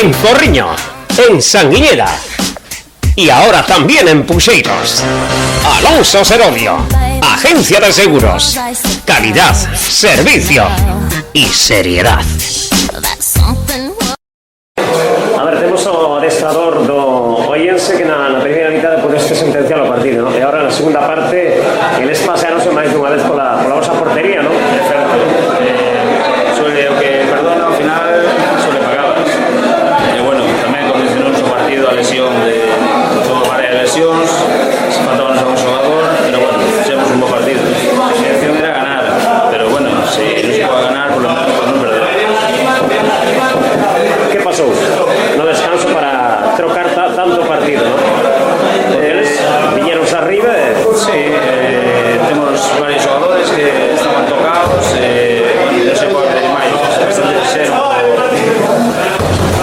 en Porriño, en Sanguiñeda y ahora también en Puxeiros. Alonso Serodio, agencia de seguros, calidad, servicio y seriedad. A ver, temos o adestrador do Oyense que na primeira mitad pode este sentenciar o partido, ¿no? E agora na segunda parte eles pasearonse máis dunha vez pola vosa portería, ¿no? Perfecto. Suele o que perdona ao final suele pagadas. E bueno, tamén condicionou o partido a lesión de todo varias lesións, se faltaban a un xogador, pero bueno, fixemos un bo partido. A intención era ganar, pero bueno, se non se pode ganar, por lo menos por non perder. Que pasou no descanso para trocar tanto partido, ¿no? Eles viñeronse arriba e... Sí, temos varios xogadores que estaban tocados e non se pode pedir máis, bastante ser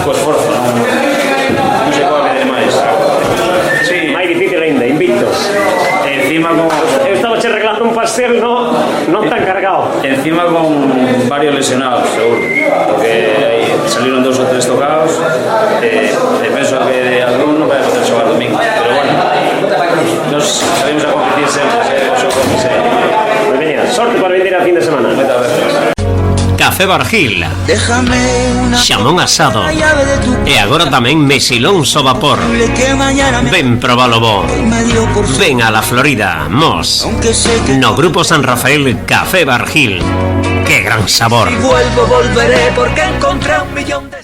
co esforzo, non se pode pedir máis. Sí, máis difícil ainda, invictos. encima con... Eu estaba che regalando un pastel, non tan cargado. Encima con varios lesionados, seguro, porque aí salieron 2 ou 3 tocados e penso que algún non vai poder xogar domingo, pero bueno, nos salimos a competir sempre, Pues veña, sorte para venir a fin de semana. Moitas gracias. Café Bargil, xamón asado e agora tamén mesilón so vapor. Ven probalo bo. Ven a la Florida, Mos. No Grupo San Rafael, Café Bargil. ¡Qué gran sabor! Volveré porque encontré 1 millón de...